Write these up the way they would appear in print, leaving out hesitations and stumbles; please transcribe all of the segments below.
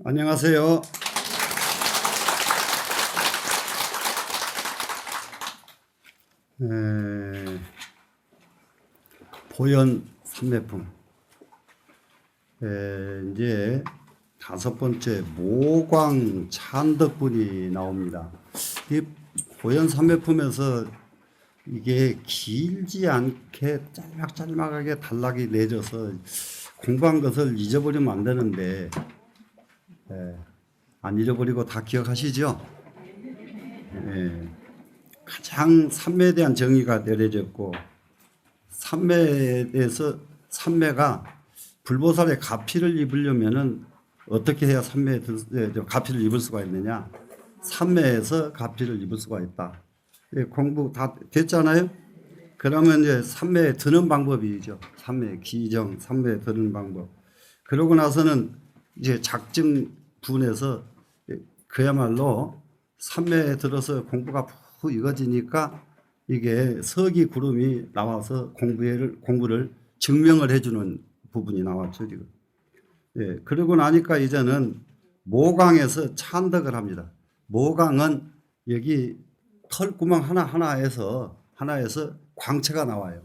안녕하세요. 보현 삼매품. 이제 5번째 모광 찬덕분이 나옵니다. 이 보현 삼매품에서 이게 길지 않게 짤막짤막하게 단락이 내줘서 공부한 것을 잊어버리면 안 되는데, 안 잊어버리고 다 기억하시죠? 가장 삼매에 대한 정의가 내려졌고, 삼매에 대해서 삼매가 불보살의 가피를 입으려면은 어떻게 해야 가피를 입을 수가 있느냐? 삼매에서 가피를 입을 수가 있다. 공부 다 됐잖아요? 그러면 이제 삼매에 드는 방법이죠. 삼매 기정, 삼매에 드는 방법. 그러고 나서는 이제 작증 분에서 그야말로 삼매에 들어서 공부가 푹 익어지니까 이게 서기 구름이 나와서 공부를 증명을 해주는 부분이 나왔죠, 지금. 그러고 나니까 이제는 모강에서 찬덕을 합니다. 모강은 여기 털구멍 하나에서 광채가 나와요.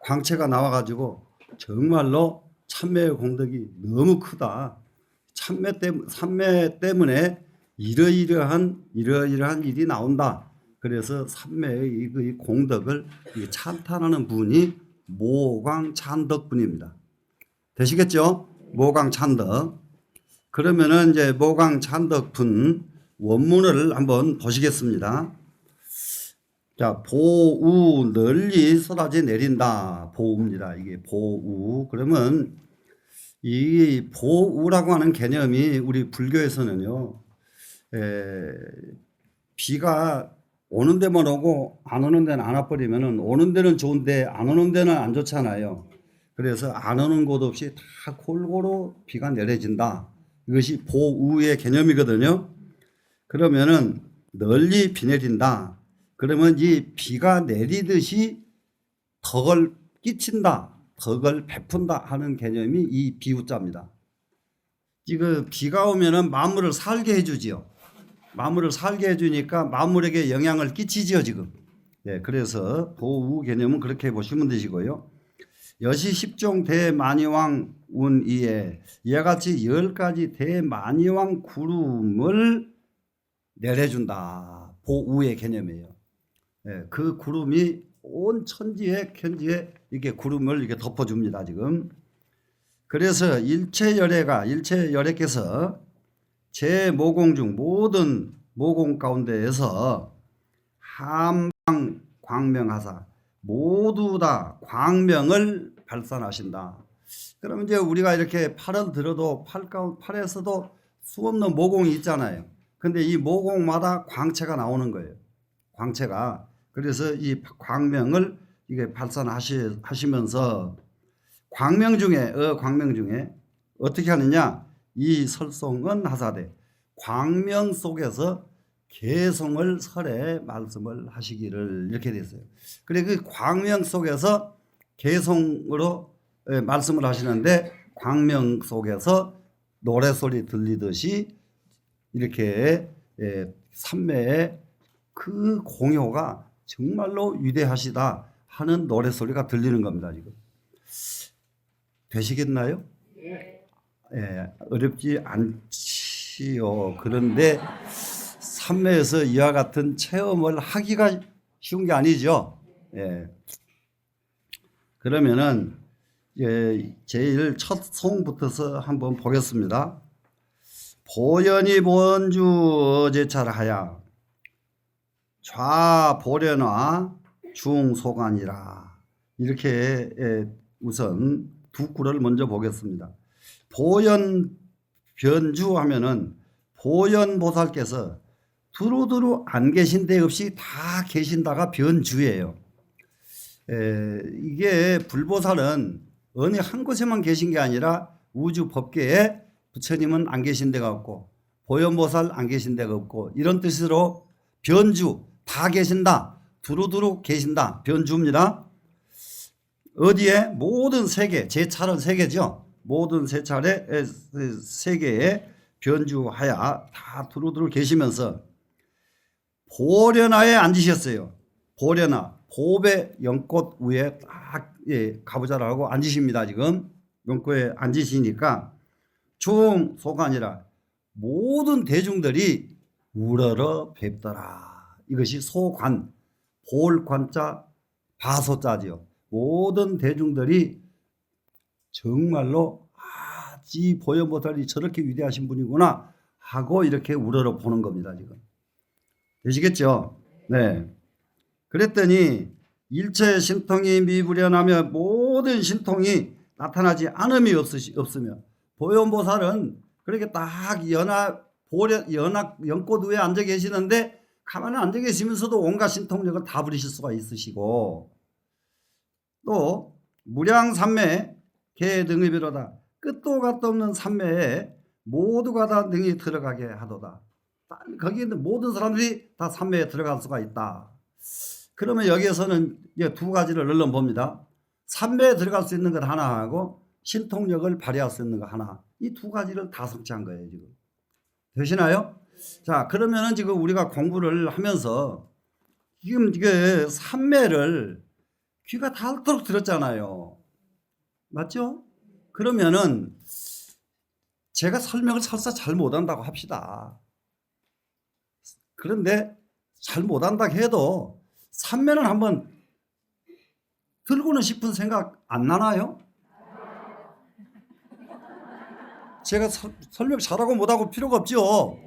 광채가 나와가지고 정말로 참매의 공덕이 너무 크다. 삼매 때문에 이러이러한 일이 나온다. 그래서 삼매의 이 공덕을 찬탄하는 분이 모광찬덕분입니다. 되시겠죠? 모광찬덕. 그러면은 이제 모광찬덕분 원문을 한번 보시겠습니다. 자, 보우 널리 쏟아져 내린다. 보우입니다. 이게 보우. 그러면 이 보우라고 하는 개념이 우리 불교에서는요, 비가 오는 데만 오고 안 오는 데는 안 와버리면은 오는 데는 좋은데 안 오는 데는 안 좋잖아요. 그래서 안 오는 곳 없이 다 골고루 비가 내려진다. 이것이 보우의 개념이거든요. 그러면은 널리 비 내린다. 그러면 이 비가 내리듯이 덕을 끼친다, 덕을 베푼다 하는 개념이 이 비우자입니다. 지금 비가 오면은 만물을 살게 해주지요. 만물을 살게 해주니까 만물에게 영향을 끼치지요, 지금. 그래서 보우 개념은 그렇게 보시면 되시고요. 여시 10종 대만이왕 운이에 이와 같이 10가지 대만이왕 구름을 내려준다. 보우의 개념이에요. 그 구름이 온 천지에 이게 구름을 이렇게 덮어줍니다, 지금. 그래서 일체열애께서 제 모공 중 모든 모공 가운데에서 함방 광명하사 모두 다 광명을 발산하신다. 그럼 이제 우리가 이렇게 팔을 들어도 팔에서도 수없는 모공이 있잖아요. 근데 이 모공마다 광채가 나오는 거예요. 광채가. 그래서 이 광명을 이게 발산하시면서 광명 중에 어떻게 하느냐? 이 설송은 하사되 광명 속에서 개성을 설에 말씀을 하시기를 이렇게 됐어요. 그래 그 광명 속에서 개성으로 말씀을 하시는데 광명 속에서 노래소리 들리듯이 이렇게 삼매의 그 공효가 정말로 위대하시다 하는 노래소리가 들리는 겁니다, 지금. 되시겠나요? 어렵지 않지요. 그런데 삼매에서 이와 같은 체험을 하기가 쉬운 게 아니죠. 그러면은 제일 첫 송부터서 한번 보겠습니다. 보현이 본주 어제찰하야 좌보련화 중소관이라. 이렇게 우선 두 구를 먼저 보겠습니다. 보현 변주 하면은 보현보살께서 두루두루 안 계신 데 없이 다 계신다가 변주예요. 이게 불보살은 어느 한 곳에만 계신 게 아니라 우주 법계에 부처님은 안 계신 데가 없고 보현보살 안 계신 데가 없고 이런 뜻으로 변주 다 계신다, 두루두루 계신다, 변주입니다. 어디에? 모든 세계, 제찰은 세계죠. 모든 세계에 변주하야 다 두루두루 계시면서 보련하에 앉으셨어요. 보련하, 보배 연꽃 위에 딱 가부좌를 하고 앉으십니다. 지금 연꽃에 앉으시니까 중소관이라 모든 대중들이 우러러 뵙더라. 이것이 소관, 볼관자 바소자지요. 모든 대중들이 정말로 이 보현보살이 저렇게 위대하신 분이구나 하고 이렇게 우러러 보는 겁니다. 지금 되시겠죠? 네. 그랬더니 일체 신통이 미불연하며 모든 신통이 나타나지 않음이 없으며 보현보살은 그렇게 딱 연꽃 위에 앉아 계시는데 가만히 앉아 계시면서도 온갖 신통력을 다 부리실 수가 있으시고 또 무량삼매 개등의비로다. 끝도 갓도 없는 삼매에 모두가 다 능히 들어가게 하도다. 거기 있는 모든 사람들이 다 삼매에 들어갈 수가 있다. 그러면 여기에서는 두 가지를 얼른 봅니다. 삼매에 들어갈 수 있는 것 하나하고 신통력을 발휘할 수 있는 것 하나. 이 두 가지를 다 성취한 거예요. 지금 되시나요? 자, 그러면은 지금 우리가 공부를 하면서 지금 이게 삼매를 귀가 닳도록 들었잖아요. 맞죠? 그러면은 제가 설명을 설사 잘 못한다고 합시다. 그런데 잘 못한다고 해도 삼매는 한번 들고는 싶은 생각 안 나나요? 제가 설명 잘하고 못하고 필요가 없죠.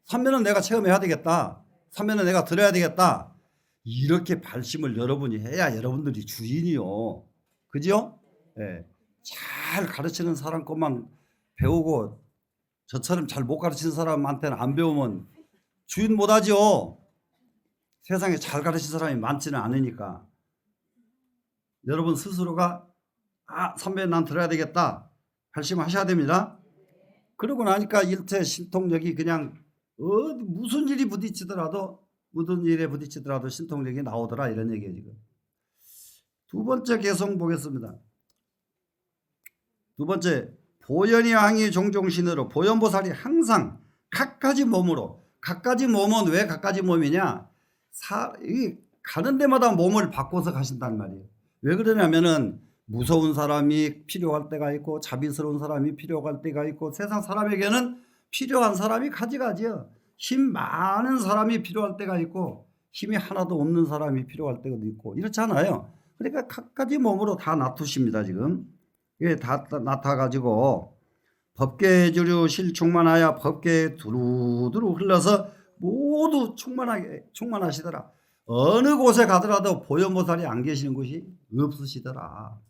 삼매는 내가 체험해야 되겠다. 삼매는 내가 들어야 되겠다. 이렇게 발심을 여러분이 해야 여러분들이 주인이요. 그죠? 네. 잘 가르치는 사람 것만 배우고 저처럼 잘 못 가르치는 사람한테는 안 배우면 주인 못하죠. 세상에 잘 가르치는 사람이 많지는 않으니까. 여러분 스스로가 삼매 난 들어야 되겠다. 발심하셔야 됩니다. 그러고 나니까 일체 신통력이 그냥 무슨 일이 부딪히더라도 무슨 일에 부딪히더라도 신통력이 나오더라 이런 얘기예요. 지금 두 번째 개성 보겠습니다. 두 번째 보현이 항이 종종신으로 보현보살이 항상 각가지 몸으로 각가지 몸은 왜 각가지 몸이냐 가는 데마다 몸을 바꿔서 가신단 말이에요. 왜 그러냐면은 무서운 사람이 필요할 때가 있고 자비스러운 사람이 필요할 때가 있고 세상 사람에게는 필요한 사람이 가지가지요. 힘 많은 사람이 필요할 때가 있고 힘이 하나도 없는 사람이 필요할 때도 있고 이렇잖아요. 그러니까 각가지 몸으로 다 놔두십니다. 지금 이게 다 나타가지고 법계의 주류 실충만하여 법계에 두루두루 흘러서 모두 충만하시더라. 어느 곳에 가더라도 보현보살이 안 계시는 곳이 없으시더라.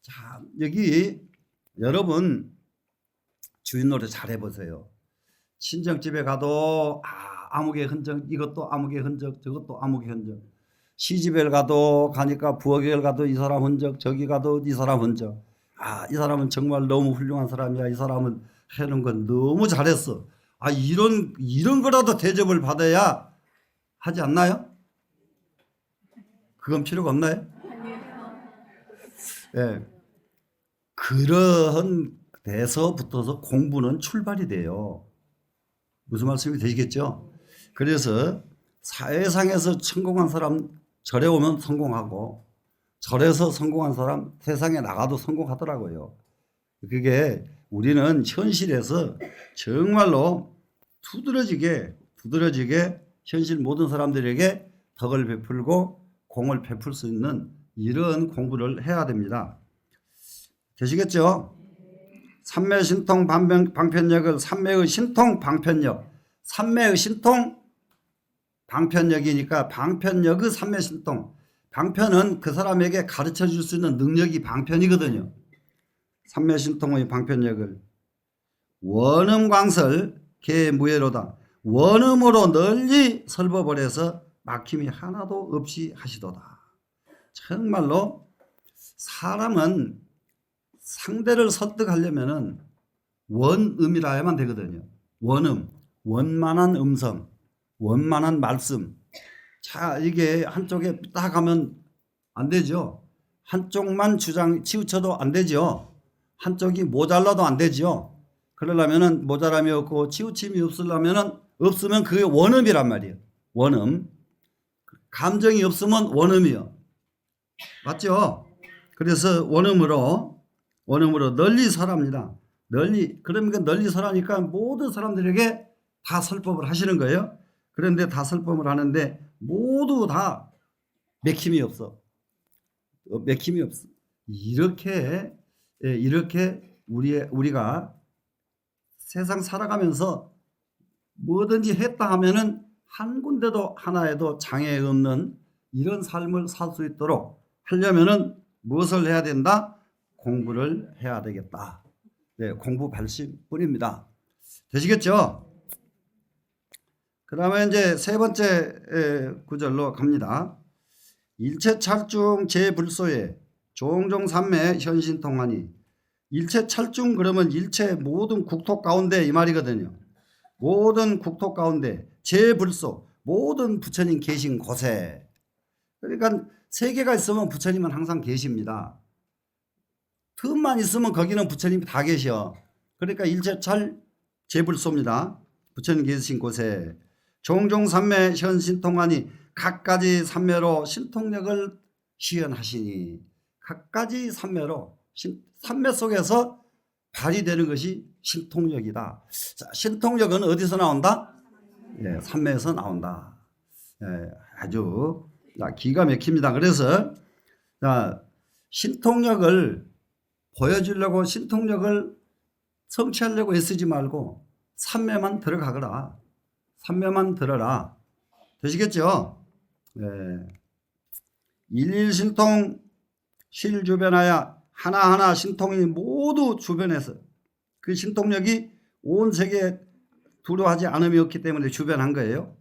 자, 여기 여러분 주인 노래 잘 해보세요. 친정집에 가도 아무개 흔적, 이것도 아무개 흔적, 저것도 아무개 흔적. 시집에 가도 가니까 부엌에 가도 이 사람 흔적, 저기 가도 이 사람 흔적. 이 사람은 정말 너무 훌륭한 사람이야. 이 사람은 하는 건 너무 잘했어. 이런 거라도 대접을 받아야 하지 않나요? 그건 필요가 없나요? 네. 그런 데서부터서 공부는 출발이 돼요. 무슨 말씀이 되시겠죠? 그래서 사회상에서 성공한 사람 절에 오면 성공하고 절에서 성공한 사람 세상에 나가도 성공하더라고요. 그게 우리는 현실에서 정말로 두드러지게 현실 모든 사람들에게 덕을 베풀고 공을 베풀 수 있는 이런 공부를 해야 됩니다. 되시겠죠? 삼매의 신통 방편력을 삼매의 신통 방편력, 삼매의 신통 방편력이니까 방편력의 삼매 신통. 방편은 그 사람에게 가르쳐 줄 수 있는 능력이 방편이거든요. 삼매 신통의 방편력을 원음광설 개무예로다. 원음으로 널리 설법을 막힘이 하나도 없이 하시도다. 정말로 사람은 상대를 설득하려면은 원음이라 해야만 되거든요. 원음, 원만한 음성, 원만한 말씀. 자, 이게 한쪽에 딱 하면 안 되죠. 한쪽만 치우쳐도 안 되죠. 한쪽이 모자라도 안 되죠. 그러려면은 모자람이 없고 치우침이 없으면 그게 원음이란 말이에요. 원음. 감정이 없으면 원음이요. 맞죠? 그래서 원음으로 널리 설합니다. 그러니까 널리 설하니까 모든 사람들에게 다 설법을 하시는 거예요. 그런데 다 설법을 하는데 모두 다 맥힘이 없어. 맥힘이 없어. 이렇게 우리가 세상 살아가면서 뭐든지 했다 하면은 한 군데도 하나에도 장애 없는 이런 삶을 살 수 있도록 하려면은 무엇을 해야 된다? 공부를 해야 되겠다. 네, 공부 발심뿐입니다. 되시겠죠? 그 다음에 이제 세 번째 구절로 갑니다. 일체찰중 제불소에 종종 삼매 현신통하니. 일체찰중 그러면 일체 모든 국토 가운데 이 말이거든요. 모든 국토 가운데 제불소 모든 부처님 계신 곳에. 그러니까 세계가 있으면 부처님은 항상 계십니다. 틈만 있으면 거기는 부처님이 다 계셔. 그러니까 일체찰 제불소입니다. 부처님 계신 곳에 종종 삼매 현신통하니 각가지 삼매로 신통력을 시연하시니. 각가지 삼매로 삼매 속에서 발휘되는 것이 신통력이다. 자, 신통력은 어디서 나온다? 예, 삼매에서 나온다. 예, 아주 기가 막힙니다. 그래서 신통력을 보여주려고 신통력을 성취하려고 애쓰지 말고 삼매만 들어가거라. 삼매만 들어라. 되시겠죠? 네. 일일신통 실주변하여 하나하나 신통이 모두 주변에서 그 신통력이 온 세계에 두려워하지 않음이 없기 때문에 주변한 거예요.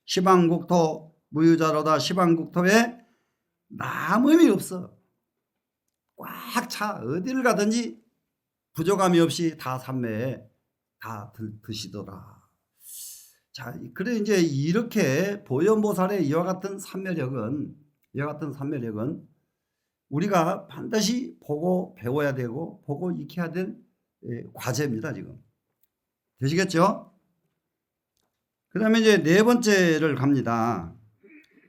시방국토 무유자로다. 시방국토에 남음이 없어. 꽉 차. 어디를 가든지 부족함이 없이 다 삼매에 다 드시더라. 자, 그래 이제 이렇게 보현보살의 이와 같은 삼매력은 우리가 반드시 보고 배워야 되고 보고 익혀야 될 과제입니다. 지금 되시겠죠? 그 다음에 이제 네 번째를 갑니다.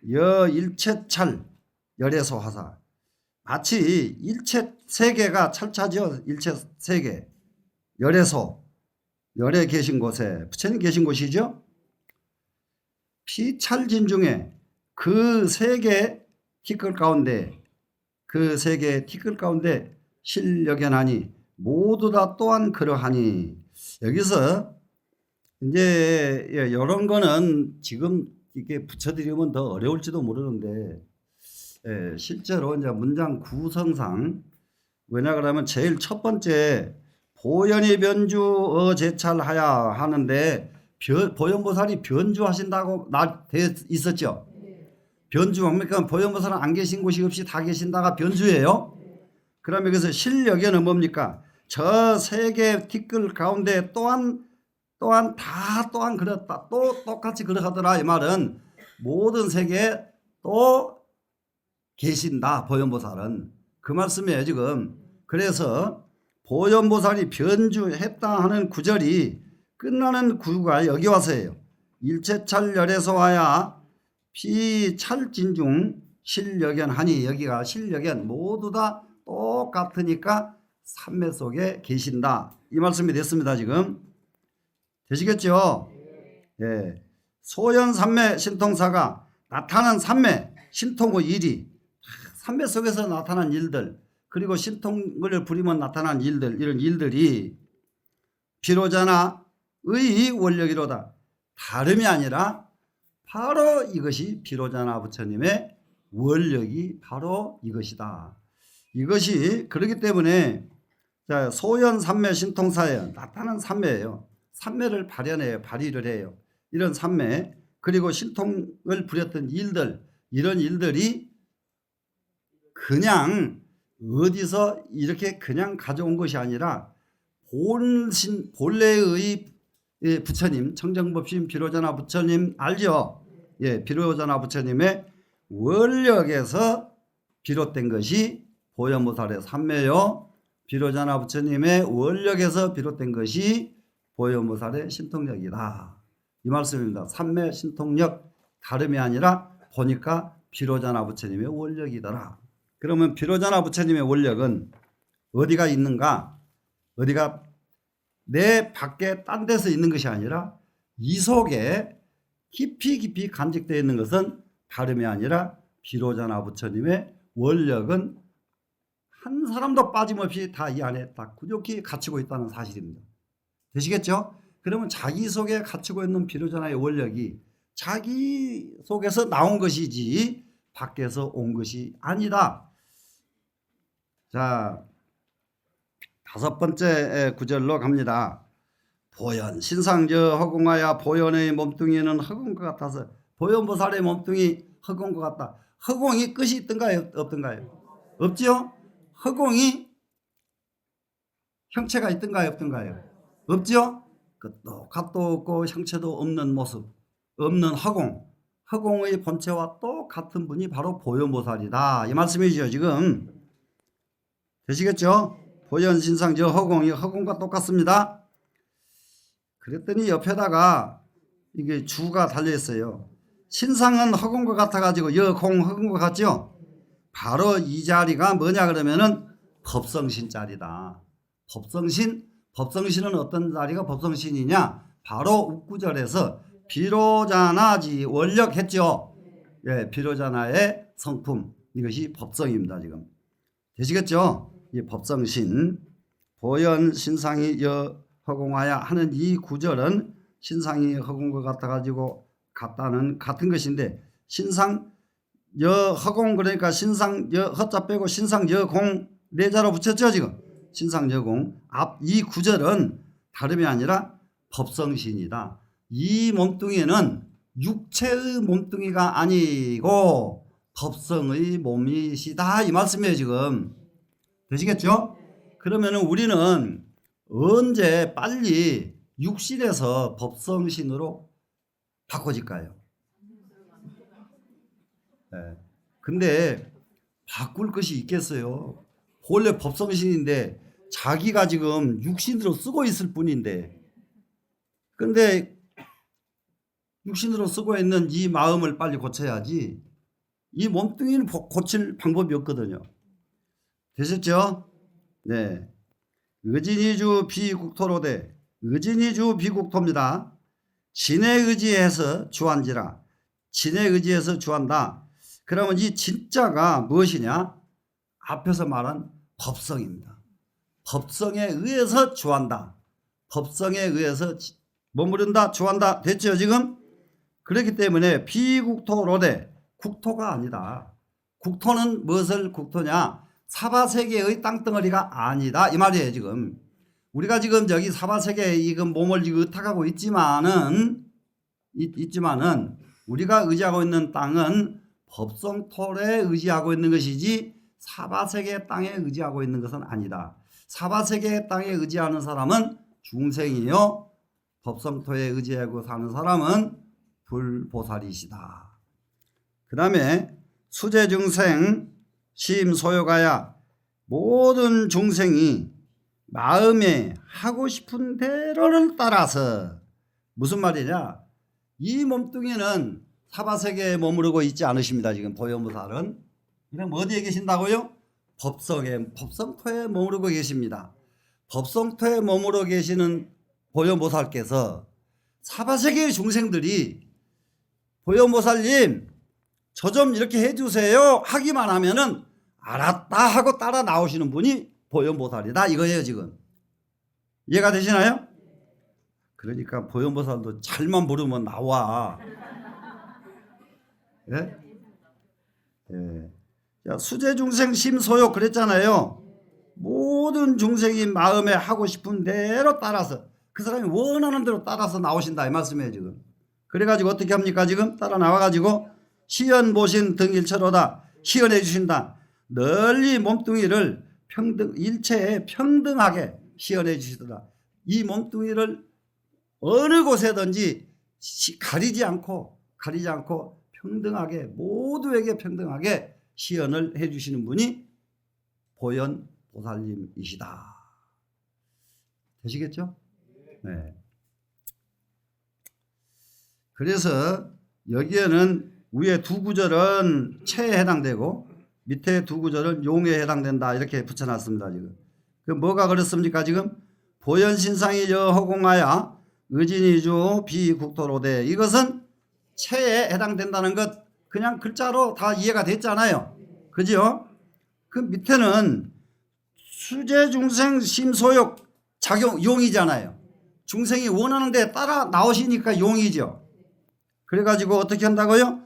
일체찰 열애소 화사. 마치 일체 세계가 찰차죠. 일체 세계 열애소 열애 계신 곳에 부처님 계신 곳이죠. 피찰진 중에 그 세계 티끌 가운데 실력연하니 모두 다 또한 그러하니. 여기서 이제 이런 거는 지금 이게 붙여드리면 더 어려울지도 모르는데 실제로 이제 문장 구성상 왜냐 그러면 제일 첫 번째 보현이 변주 제찰하야 하는데 보현보살이 변주하신다고 돼 있었죠. 변주합니까? 보현보살은 안 계신 곳이 없이 다 계신다가 변주예요. 그러면 여기서 실력에는 뭡니까? 저 세계 티끌 가운데 또한 그렇다. 또 똑같이 그러하더라. 이 말은 모든 세계에 또 계신다. 보현보살은. 그 말씀이에요 지금. 그래서 보현보살이 변주했다 하는 구절이 끝나는 구가 여기 와서예요. 일체찰 열에서 와야 피찰진중 실력연하니. 여기가 실력연 모두 다 똑같으니까 삼매 속에 계신다. 이 말씀이 됐습니다. 지금 되시겠죠? 예. 소연 삼매 신통사가 나타난 삼매 신통의 일이 삼매 속에서 나타난 일들 그리고 신통을 부리면 나타난 일들 이런 일들이 비로자나 의 원력이로다. 다름이 아니라 바로 이것이 비로자나 부처님의 원력이 바로 이것이다. 이것이 그렇기 때문에 소연 삼매 신통사예요. 나타난 삼매예요. 삼매를 발휘를 해요. 이런 삼매 그리고 신통을 부렸던 일들 이런 일들이 그냥 어디서 이렇게 그냥 가져온 것이 아니라 본래의 부처님 청정법신 비로자나 부처님 알죠? 예, 비로자나 부처님의 원력에서 비롯된 것이 보현보살의 삼매요. 비로자나 부처님의 원력에서 비롯된 것이 보현보살의 신통력이다. 이 말씀입니다. 삼매 신통력 다름이 아니라 보니까 비로자나 부처님의 원력이더라. 그러면 비로자나 부처님의 원력은 어디가 있는가? 어디가 내 밖에 딴 데서 있는 것이 아니라 이 속에 깊이 간직되어 있는 것은 다름이 아니라 비로자나 부처님의 원력은 한 사람도 빠짐없이 다 이 안에 다 구족히 갖추고 있다는 사실입니다. 되시겠죠? 그러면 자기 속에 갖추고 있는 비로자나의 원력이 자기 속에서 나온 것이지 밖에서 온 것이 아니다. 자, 5번째 구절로 갑니다. 보현 신상저 허공하야 보현의 몸뚱이는 허공과 같아서 보현보살의 몸뚱이 허공과 같다. 허공이 끝이 있던가요? 없던가요? 없죠? 허공이 형체가 있던가요? 없던가요? 없죠? 끝도 갓도 없고 형체도 없는 모습, 없는 허공, 허공의 본체와 똑같은 분이 바로 보현보살이다. 이 말씀이죠. 지금 되시겠죠? 보현신상 저 허공이 허공과 똑같습니다. 그랬더니 옆에다가 이게 주가 달려있어요. 신상은 허공과 같아가지고 여공 허공과 같죠? 바로 이 자리가 뭐냐 그러면은 법성신 자리다. 법성신은 어떤 자리가 법성신이냐? 바로 욱구절에서 비로자나지 원력했죠. 예, 비로자나의 성품, 이것이 법성입니다. 지금 되시겠죠? 이 법성신 보현 신상이 여 허공하야 하는 이 구절은 신상이 허공과 같아가지고 같다는 같은 것인데, 신상 여 허공 그러니까 신상 여 허자 빼고 신상 여공 네 자로 붙였죠. 지금 신상 여공 앞 이 구절은 다름이 아니라 법성신이다. 이 몸뚱이는 육체의 몸뚱이가 아니고 법성의 몸이시다. 이 말씀이에요. 지금 되시겠죠? 그러면은 우리는 언제 빨리 육신에서 법성신으로 바꿔질까요? 네. 근데 바꿀 것이 있겠어요? 본래 법성신인데 자기가 지금 육신으로 쓰고 있을 뿐인데, 근데 육신으로 쓰고 있는 이 마음을 빨리 고쳐야지. 이 몸뚱이는 고칠 방법이 없거든요. 되셨죠? 네. 의진이주 비국토로되 의진이주 비국토입니다. 진에 의지해서 주한지라. 진에 의지해서 주한다. 그러면 이 진짜가 무엇이냐? 앞에서 말한 법성입니다. 법성에 의해서 주한다. 법성에 의해서 머무른다, 주한다. 됐죠 지금? 그렇기 때문에 비국토로되 국토가 아니다. 국토는 무엇을 국토냐? 사바세계의 땅덩어리가 아니다. 이 말이에요 지금. 우리가 지금 여기 사바세계에 이건 몸을 의탁하고 있지만은 우리가 의지하고 있는 땅은 법성토에 의지하고 있는 것이지 사바세계 땅에 의지하고 있는 것은 아니다. 사바세계 땅에 의지하는 사람은 중생이요, 법성토에 의지하고 사는 사람은 불보살이시다. 그 다음에 수제중생 심소요가야 모든 중생이 마음에 하고 싶은 대로를 따라서, 무슨 말이냐? 이 몸뚱이는 사바세계에 머무르고 있지 않으십니다. 지금 보현보살은. 그럼 어디에 계신다고요? 법성토에 머무르고 계십니다. 법성토에 머무르고 계시는 보현보살께서 사바세계의 중생들이 보현보살님 저 좀 이렇게 해주세요 하기만 하면은 알았다 하고 따라 나오시는 분이 보현보살이다 이거예요. 지금 이해가 되시나요? 그러니까 보현보살도 잘만 부르면 나와. 예? 예. 수제중생 심소요 그랬잖아요. 모든 중생이 마음에 하고 싶은 대로 따라서, 그 사람이 원하는 대로 따라서 나오신다 이 말씀이에요 지금. 그래가지고 어떻게 합니까? 지금 따라 나와가지고 시연 보신 등일처로다. 시연해 주신다. 널리 몸뚱이를 일체에 평등하게 시연해 주시더라. 이 몸뚱이를 어느 곳에든지 가리지 않고 평등하게, 모두에게 평등하게 시연을 해 주시는 분이 보현보살님이시다. 되시겠죠? 네. 그래서 여기에는 위에 두 구절은 체에 해당되고 밑에 두 구절은 용에 해당된다 이렇게 붙여놨습니다. 지금 그 뭐가 그렇습니까? 지금 보현신상이 여허공하야 의진이주 비국토로되 이것은 체에 해당된다는 것 그냥 글자로 다 이해가 됐잖아요. 그죠? 그 밑에는 수재중생 심소욕 작용 용이잖아요. 중생이 원하는 데 따라 나오시니까 용이죠. 그래가지고 어떻게 한다고요?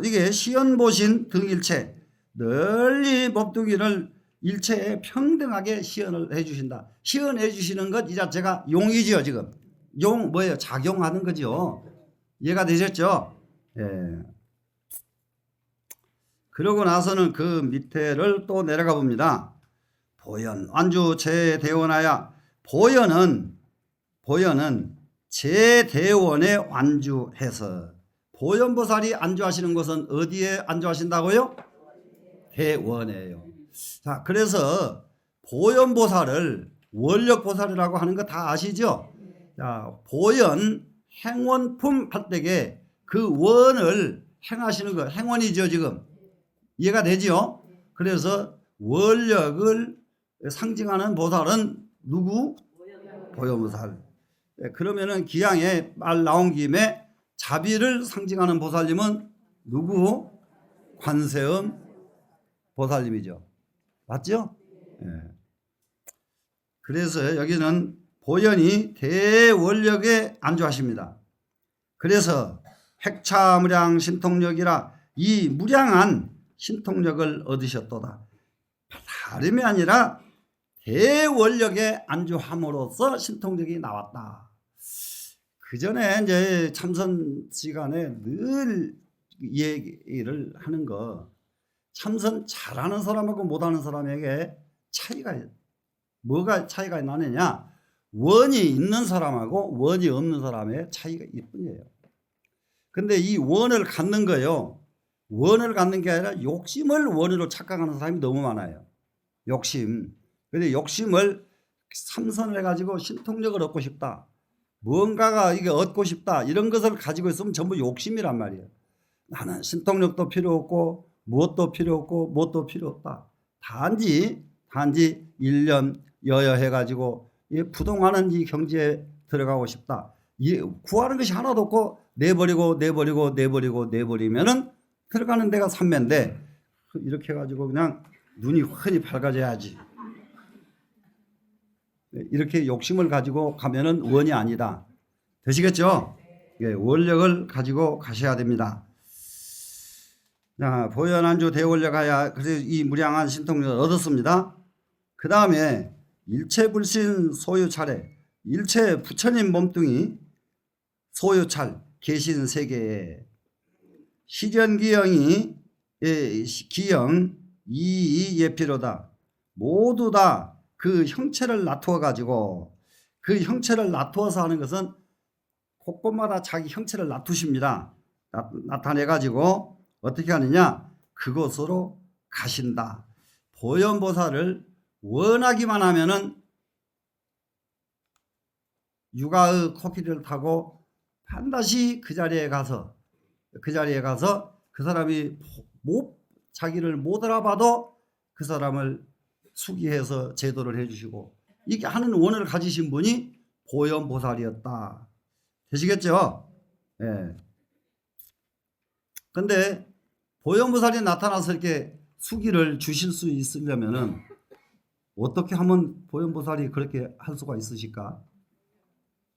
이게 시연보신 등일체 널리 법두기를 일체에 평등하게 시연을 해주신다. 시연해 주시는 것 이 자체가 용이죠. 지금 용 뭐예요? 작용하는 거죠. 이해가 되셨죠? 예. 그러고 나서는 그 밑에를 또 내려가 봅니다. 보현 완주 제대원하야 보현은 제대원에 완주해서 보현보살이 안주하시는 것은 어디에 안주하신다고요? 대원이에요. 자, 그래서 보현보살을 원력보살이라고 하는 거 다 아시죠? 자, 보현 행원품 할 때에 그 원을 행하시는 거 행원이죠. 지금 이해가 되죠? 그래서 원력을 상징하는 보살은 누구? 보현보살. 그러면은 기양에 말 나온 김에 자비를 상징하는 보살님은 누구? 관세음 보살님이죠. 맞죠? 예. 그래서 여기는 보현이 대원력에 안주하십니다. 그래서 핵차무량 신통력이라 이 무량한 신통력을 얻으셨도다. 다름이 아니라 대원력에 안주함으로써 신통력이 나왔다. 그 전에 이제 참선 시간에 늘 얘기를 하는 거 참선 잘하는 사람하고 못하는 사람에게 뭐가 차이가 나느냐? 원이 있는 사람하고 원이 없는 사람의 차이가 이뿐이에요. 근데 이 원을 갖는 거요. 원을 갖는 게 아니라 욕심을 원으로 착각하는 사람이 너무 많아요. 욕심. 근데 욕심을 삼선을 해가지고 신통력을 얻고 싶다. 뭔가가 이게 얻고 싶다. 이런 것을 가지고 있으면 전부 욕심이란 말이에요. 나는 신통력도 필요 없고 무엇도 필요 없고 무엇도 필요 없다. 단지 1년 여여해가지고 부동하는 이 경지에 들어가고 싶다. 구하는 것이 하나도 없고 내버리면은 들어가는 데가 삼매인데 이렇게 해가지고 그냥 눈이 훤히 밝아져야지. 이렇게 욕심을 가지고 가면은 원이 아니다. 되시겠죠? 예, 원력을 가지고 가셔야 됩니다. 자, 보현안주 대원력하야 그래서 이 무량한 신통력을 얻었습니다. 그 다음에 일체불신 소유찰에 일체 부처님 몸뚱이 소유찰 계신 세계에 시련기영이 기영 이예피로다. 모두 다 그 형체를 나투어 가지고 그 형체를 나투어서 하는 것은 곳곳마다 자기 형체를 나투십니다. 나타내 가지고 어떻게 하느냐? 그곳으로 가신다. 보현보살을 원하기만 하면은 육아의 코끼리를 타고 반드시 그 자리에 가서 그 사람이 자기를 못 알아봐도 그 사람을 수기해서 제도를 해주시고 이게 하는 원을 가지신 분이 보현보살이었다. 되시겠죠? 예. 근데 보현보살이 나타나서 이렇게 수기를 주실 수 있으려면은 어떻게 하면 보현보살이 그렇게 할 수가 있으실까?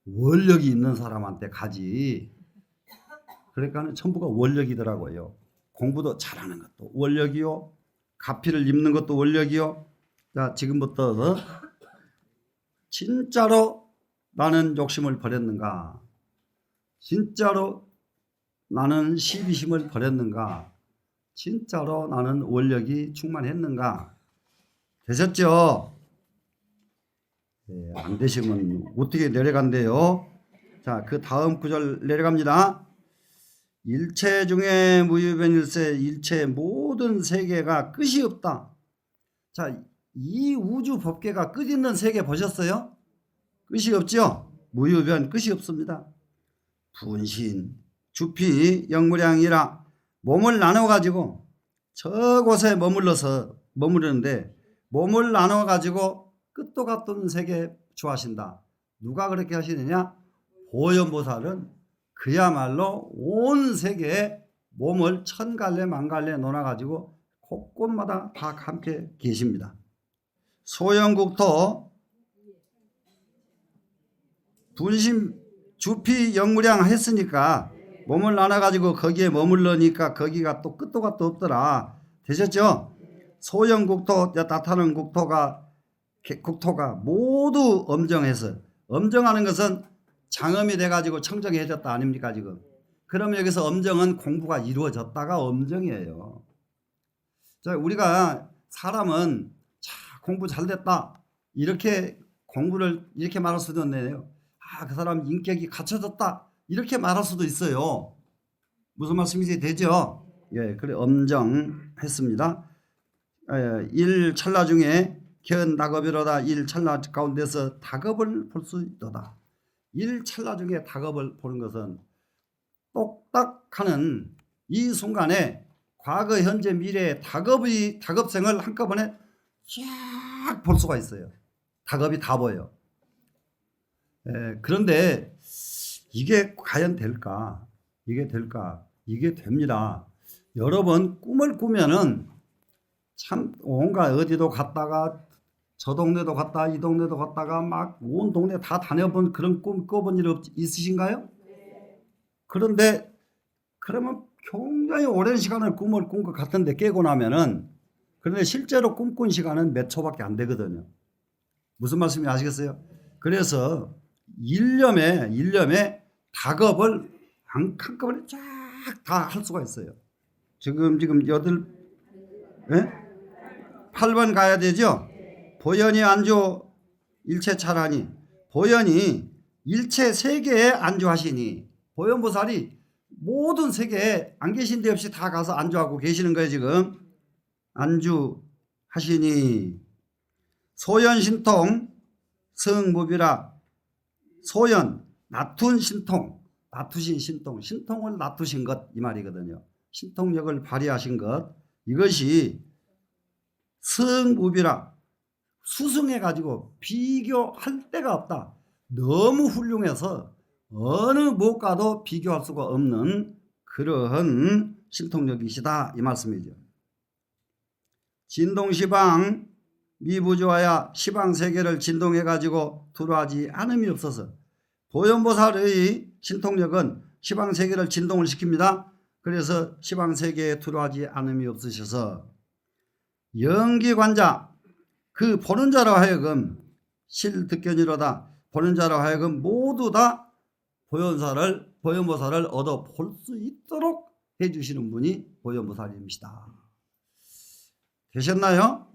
원력이 있는 사람한테 가지. 그러니까 전부가 원력이더라고요. 공부도 잘하는 것도 원력이요. 가피를 입는 것도 원력이요. 자, 지금부터 진짜로 나는 욕심을 버렸는가? 진짜로 나는 시비심을 버렸는가? 진짜로 나는 원력이 충만했는가? 되셨죠? 네, 안 되시면 어떻게 내려간대요? 자, 그 다음 구절 내려갑니다. 일체 중에 무유변일세 일체 모든 세계가 끝이 없다. 자, 이 우주 법계가 끝 있는 세계 보셨어요? 끝이 없죠? 무유변 끝이 없습니다. 분신 주피 영무량이라 몸을 나눠 가지고 저곳에 머무르는데 몸을 나눠 가지고 끝도 같은 세계 주하신다. 누가 그렇게 하시느냐? 보현보살은 그야말로 온 세계에 몸을 천갈래 만갈래 놓아 가지고 곳곳마다 다 함께 계십니다. 소현국토 분심 주피 영무량 했으니까 몸을 나눠 가지고 거기에 머물러니까 거기가 또 끝도 gat도 없더라. 되셨죠? 소현국토 나타나는 국토가 모두 엄정해서, 엄정하는 것은 장엄이 돼가지고 청정해졌다 아닙니까 지금? 그러면 여기서 엄정은 공부가 이루어졌다가 엄정이에요. 자, 우리가 사람은 공부 잘 됐다 이렇게 공부를 이렇게 말할 수도 있네요. 그 사람 인격이 갖춰졌다 이렇게 말할 수도 있어요. 무슨 말씀인지 되죠? 예, 그래 엄정했습니다. 일 찰나 중에 견 다급이로다. 일 찰나 가운데서 다급을 볼 수 있도다. 일 찰나 중에 다급을 보는 것은 똑딱하는 이 순간에 과거, 현재, 미래의 다급생을 한꺼번에 쫙 볼 수가 있어요. 다급이 다 보여. 그런데 이게 과연 될까? 이게 될까? 이게 됩니다. 여러 번 꿈을 꾸면은 참 온갖 어디도 갔다가 저 동네도 갔다 이 동네도 갔다가 막 온 동네 다 다녀본 그런 꿈 꿔본 일 있으신가요? 그런데 그러면 굉장히 오랜 시간을 꿈을 꾼 것 같은데 깨고 나면은, 그런데 실제로 꿈꾼 시간은 몇 초밖에 안 되거든요. 무슨 말씀인지 아시겠어요? 그래서 일념에 다급을 한꺼번에 쫙 다 할 수가 있어요. 지금 8번 가야 되죠? 보현이 안주 일체 차라니. 보현이 일체 세계에 안주하시니. 보현보살이 모든 세계에 안 계신 데 없이 다 가서 안주하고 계시는 거예요 지금. 안주하시니. 소현신통 성무비라. 소현 낮춘 신통, 낮추신 신통, 신통을 낮추신 것 이 말이거든요. 신통력을 발휘하신 것, 이것이 성무비라. 수승해가지고 비교할 데가 없다. 너무 훌륭해서 어느 무엇과도 비교할 수가 없는 그러한 신통력이시다 이 말씀이죠. 진동시방 미부조하야 시방세계를 진동해가지고 두루하지 않음이 없어서. 보현보살의 신통력은 시방세계를 진동을 시킵니다. 그래서 시방세계에 두루하지 않음이 없으셔서 영기관자, 그 보는 자로 하여금 실득견이로다. 보는 자로 하여금 모두 다 보현보살을 얻어 볼 수 있도록 해주시는 분이 보현보살입니다. 되셨나요?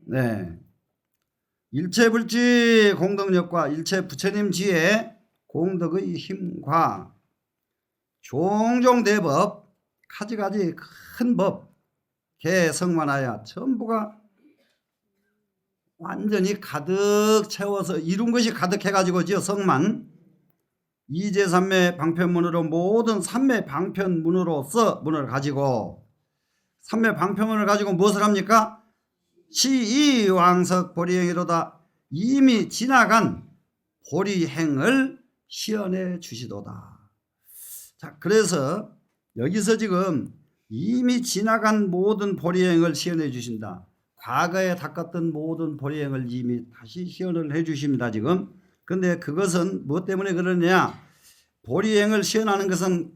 네. 일체불지 공덕력과 일체 부처님 지혜 공덕의 힘과 종종 대법, 가지가지 큰 법, 개성만하여 전부가 완전히 가득 채워서 이룬 것이 가득해가지고지요. 성만 이제삼매 방편문으로 모든 삼매 방편문으로서 문을 가지고, 삼매 방편문을 가지고 무엇을 합니까? 시이왕석 보리행이로다. 이미 지나간 보리행을 시연해 주시도다. 자, 그래서 여기서 지금 이미 지나간 모든 보리행을 시연해 주신다. 과거에 닦았던 모든 보리행을 이미 다시 시연을 해 주십니다 지금. 그런데 그것은 무엇 때문에 그러냐? 보리행을 시연하는 것은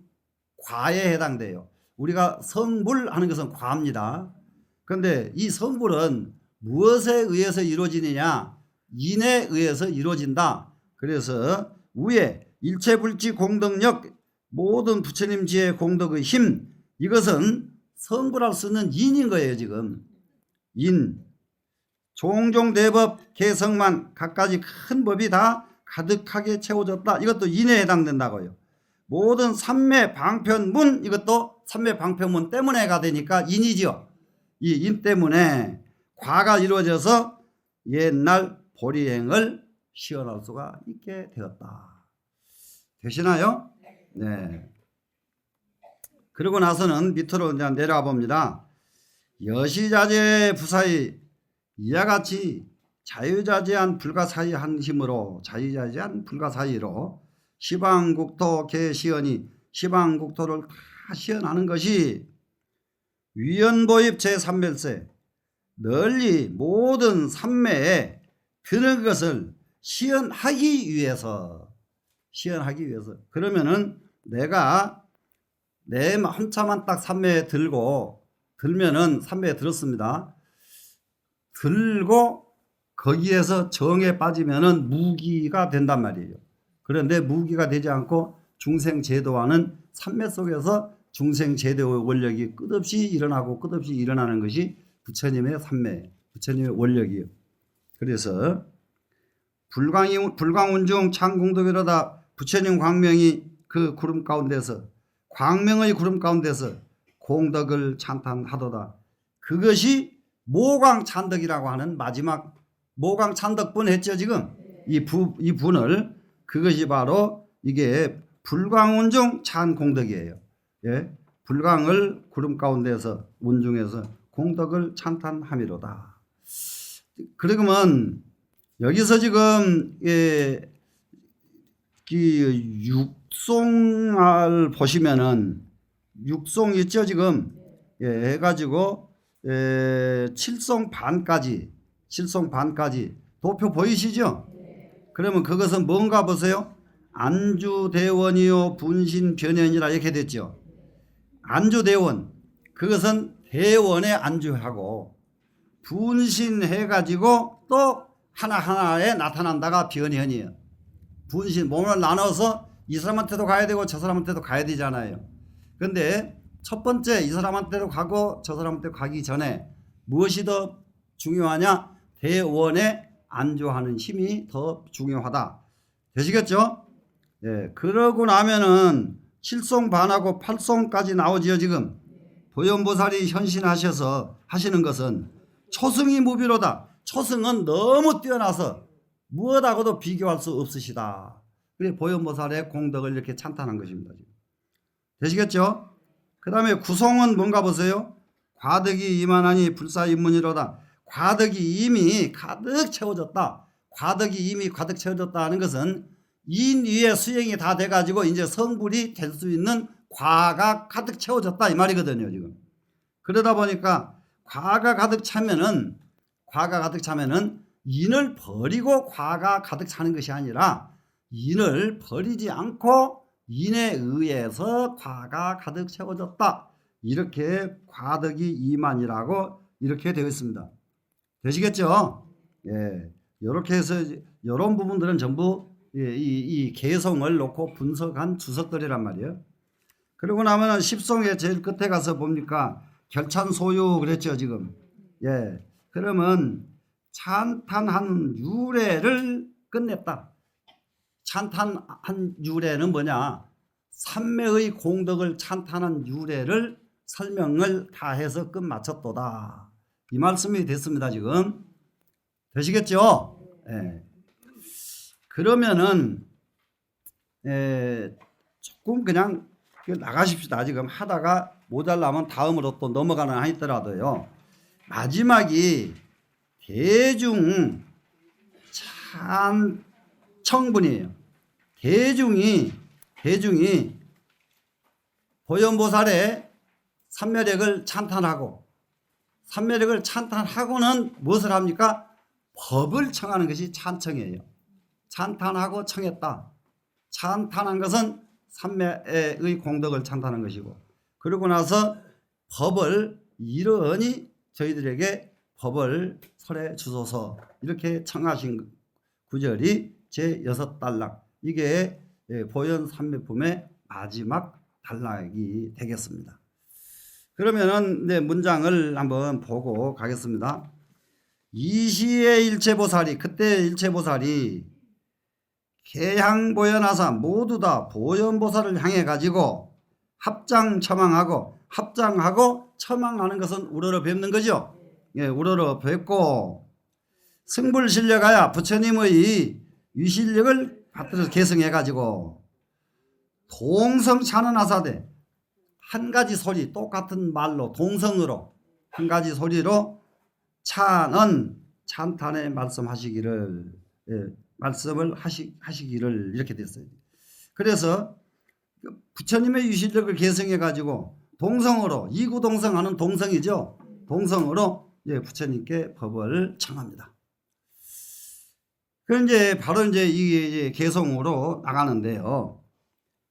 과에 해당돼요. 우리가 성불하는 것은 과입니다. 그런데 이 성불은 무엇에 의해서 이루어지느냐? 인에 의해서 이루어진다. 그래서 위에 일체불지 공덕력, 모든 부처님 지혜 공덕의 힘, 이것은 성불할 수 있는 인인 거예요 지금. 인. 종종 대법 개성만 갖가지 큰 법이 다 가득하게 채워졌다. 이것도 인에 해당된다고요. 모든 삼매 방편문, 이것도 삼매 방편문 때문에가 되니까 인이지요. 이 인 때문에 과가 이루어져서 옛날 보리행을 시연할 수가 있게 되었다. 되시나요? 네. 그러고 나서는 밑으로 이제 내려와 봅니다. 여시자재 부사의 이와 같이 자유자재한 불가사의한 힘으로 자유자재한 불가사의로 시방국토 개시연이 시방국토를 다 시연하는 것이 위연보입 제3별세 널리 모든 삼매에 드는 것을 시연하기 위해서 그러면은 내가 내 한차만 딱 삼매에 들면은 삼매에 들었습니다. 들고 거기에서 정에 빠지면은 무기가 된단 말이에요. 그런데 무기가 되지 않고 중생제도와는 삼매 속에서 중생제도의 원력이 끝없이 일어나고 끝없이 일어나는 것이 부처님의 삼매, 부처님의 원력이에요. 그래서 불광운중 창공덕이로다 부처님 광명이 그 구름 가운데서 광명의 구름 가운데서 공덕을 찬탄하도다. 그것이 모광찬덕이라고 하는 마지막 모광찬덕분 했죠 지금 이 분을 그것이 바로 이게 불광운중 찬공덕이에요. 예? 불광을 구름 가운데서 운중에서 공덕을 찬탄함이로다. 그러면 여기서 지금 육송을 보시면은 육송 있죠 지금 해가지고 칠송 반까지 도표 보이시죠? 그러면 그것은 뭔가 보세요. 안주대원이요 분신변현이라 이렇게 됐죠. 안주대원 그것은 대원에 안주하고 분신해가지고 또 하나하나에 나타난다가 변현이에요. 분신 몸을 나눠서 이 사람한테도 가야 되고 저 사람한테도 가야 되잖아요. 그런데 첫 번째 이 사람한테도 가고 저 사람한테도 가기 전에 무엇이 더 중요하냐? 대원에 안주하는 힘이 더 중요하다. 되시겠죠? 예, 그러고 나면은 7송 반하고 8송까지 나오지요 지금. 보현보살이 현신하셔서 하시는 것은 초승이 무비로다. 초승은 너무 뛰어나서 무엇하고도 비교할 수 없으시다. 그래 보현보살의 공덕을 이렇게 찬탄한 것입니다. 되시겠죠? 그 다음에 구송은 뭔가 보세요. 과덕이 이만하니 불사인문이로다. 과덕이 이미 가득 채워졌다. 과덕이 이미 가득 채워졌다 하는 것은 인 위에 수행이 다 돼가지고 이제 성불이 될 수 있는 과가 가득 채워졌다 이 말이거든요 지금. 그러다 보니까 과가 가득 차면은 인을 버리고 과가 가득 차는 것이 아니라 인을 버리지 않고 인에 의해서 과가 가득 채워졌다. 이렇게 과덕이 이만이라고 이렇게 되어 있습니다. 되시겠죠? 예. 이렇게 해서 이런 부분들은 전부 이 개성을 놓고 분석한 주석들이란 말이에요. 그러고 나면은 십송의 제일 끝에 가서 봅니까? 결찬소유 그랬죠 지금. 예. 그러면 찬탄한 유래를 끝냈다. 찬탄한 유래는 뭐냐? 삼매의 공덕을 찬탄한 유래를 설명을 다 해서 끝마쳤도다. 이 말씀이 됐습니다 지금. 되시겠죠? 예. 그러면은 조금 그냥 나가십시다. 지금 하다가 모자라면 다음으로 또 넘어가는 하더라도요. 마지막이 대중 찬청분이에요. 대중이 보현보살의 삼매력을 찬탄하고 삼매력을 찬탄하고는 무엇을 합니까? 법을 청하는 것이 찬청이에요. 찬탄하고 청했다. 찬탄한 것은 삼매의 공덕을 찬탄한 것이고 그러고 나서 법을 이러니 저희들에게 법을 설해 주소서 이렇게 청하신 구절이 제6단락 이게 보현 삼매품의 마지막 단락이 되겠습니다. 그러면은 문장을 한번 보고 가겠습니다. 이시의 일체보살이 그때 일체보살이 개향보현하사 모두 다 보현보살을 향해 가지고 합장하고 처망하는 것은 우러러 뵙는 거죠. 예, 우러러 뵙고 승불실력하여 부처님의 위실력을 받들어서 개성해 가지고 동성찬언하사대 한 가지 소리 똑같은 말로 동성으로 한 가지 소리로 찬탄에 말씀하시기를 말씀을 하시기를 이렇게 됐어요. 그래서 부처님의 유실력을 개성해 가지고 동성으로 이구동성하는 동성이죠. 동성으로 부처님께 법을 청합니다. 그럼 이제 바로 이게 개성으로 나가는데요.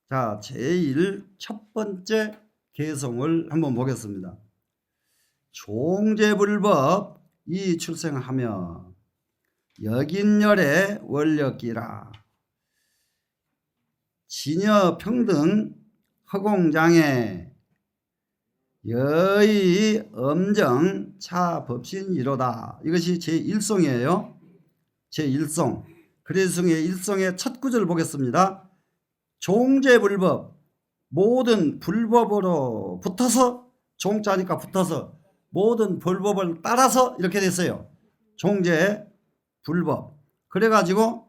자, 제일 첫 번째 개성을 한번 보겠습니다. 종제불법 이 출생하며 여긴열의 원력기라 진여평등 허공장애 여의 엄정 차법신이로다. 이것이 제1송이에요. 제1송. 그래승의 1송의 첫 구절을 보겠습니다. 종제불법 모든 불법으로 붙어서 종자니까 붙어서 모든 불법을 따라서 이렇게 됐어요. 종제불법. 그래가지고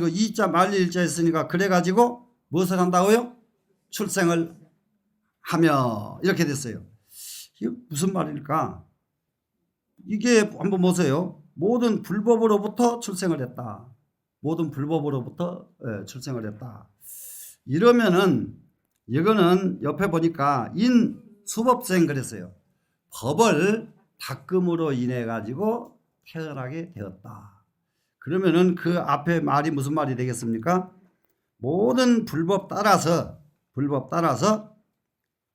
이자 말일자 했으니까 그래가지고 무엇을 한다고요? 출생을 하며 이렇게 됐어요. 이게 무슨 말일까? 이게 한번 보세요. 모든 불법으로부터 출생을 했다. 모든 불법으로부터 출생을 했다. 이러면은 이거는 옆에 보니까 인수법생 그랬어요. 법을 닦음으로 인해 가지고 태어나게 되었다. 그러면은 그 앞에 말이 무슨 말이 되겠습니까? 모든 불법 따라서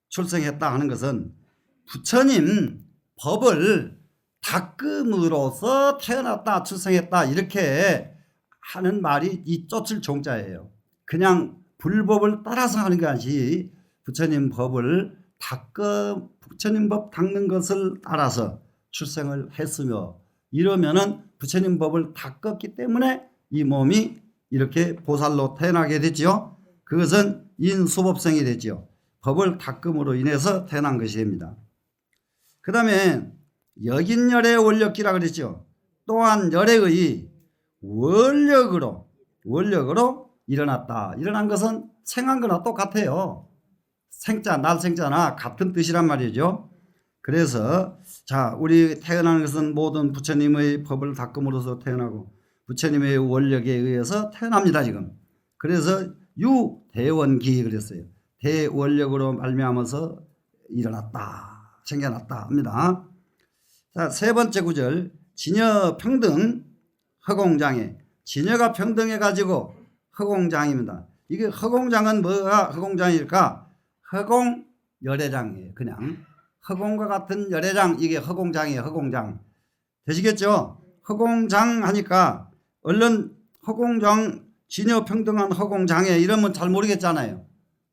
출생했다 하는 것은 부처님 법을 닦음으로써 태어났다 출생했다 이렇게 하는 말이 이 쫓을 종자예요. 그냥 불법을 따라서 하는 것이 부처님 법을 부처님 법 닦는 것을 따라서 출생을 했으며 이러면은 부처님 법을 닦았기 때문에 이 몸이 이렇게 보살로 태어나게 됐죠. 그것은 인수법생이 됐죠. 법을 닦음으로 인해서 태어난 것이 됩니다. 그 다음에 여긴열의 원력기라 그랬죠. 또한 열애의 원력으로 일어났다. 일어난 것은 생한 거나 똑같아요. 생자, 날생자나 같은 뜻이란 말이죠. 그래서 자, 우리 태어나는 것은 모든 부처님의 법을 닦음으로써 태어나고 부처님의 원력에 의해서 태어납니다. 지금. 그래서 유대원기 그랬어요. 대원력으로 말미암아서 일어났다. 생겨났다 합니다. 자, 세 번째 구절. 진여평등 허공장애. 진여가 평등해 가지고 허공장입니다. 이게 허공장은 뭐가 허공장일까? 허공열애장이에요. 그냥 허공과 같은 열애장, 이게 허공장이에요. 허공장. 되시겠죠? 허공장 하니까 얼른 허공장 진여평등한 허공장애 이러면 잘 모르겠잖아요.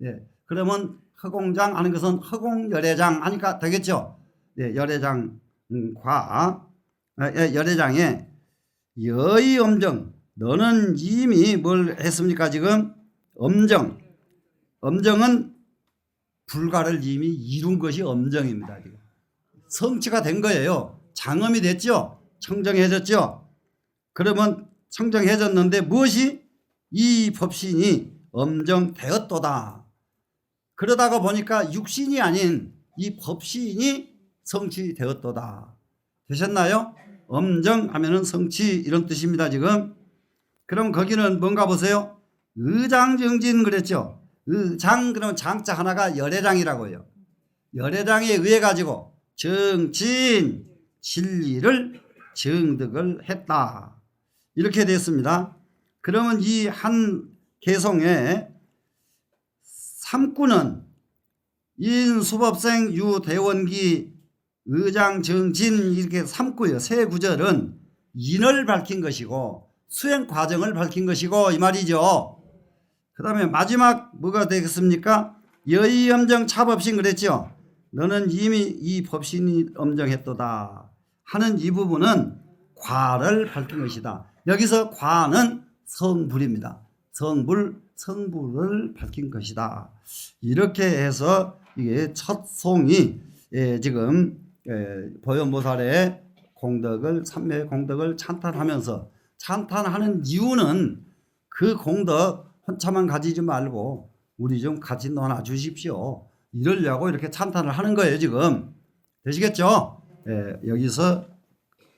예. 그러면 허공장 하는 것은 허공열애장 하니까 되겠죠? 예, 열애장과 열애장에 여의 엄정. 너는 이미 뭘 했습니까? 지금 엄정은 불가를 이미 이룬 것이 엄정입니다. 지금. 성취가 된 거예요. 장엄이 됐죠. 청정해졌죠. 그러면 청정해졌는데 무엇이 이 법신이 엄정되었도다. 그러다가 보니까 육신이 아닌 이 법신이 성취되었도다. 되셨나요? 엄정하면은 성취 이런 뜻입니다. 지금. 그럼 거기는 뭔가 보세요. 의장정진 그랬죠. 의장 그러면 장자 하나가 열애장이라고 해요. 열애장에 의해 가지고 정진 진리를 정득을 했다. 이렇게 됐습니다. 그러면 이 한 개성의 삼구는 인수법생 유대원기 의장정진 이렇게 삼구요. 세 구절은 인을 밝힌 것이고 수행 과정을 밝힌 것이고 이 말이죠. 그 다음에 마지막 뭐가 되겠습니까? 여의 엄정 차법신 그랬죠. 너는 이미 이 법신이 엄정했도다 하는 이 부분은 과를 밝힌 것이다. 여기서 과는 성불입니다. 성불을 밝힌 것이다. 이렇게 해서 이게 첫 송이 지금 보현보살의 공덕을 삼매의 공덕을 찬탄하면서 찬탄하는 이유는 그 공덕 혼자만 가지지 말고 우리 좀 같이 나눠 주십시오. 이러려고 이렇게 찬탄을 하는 거예요 지금. 되시겠죠? 예, 여기서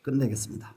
끝내겠습니다.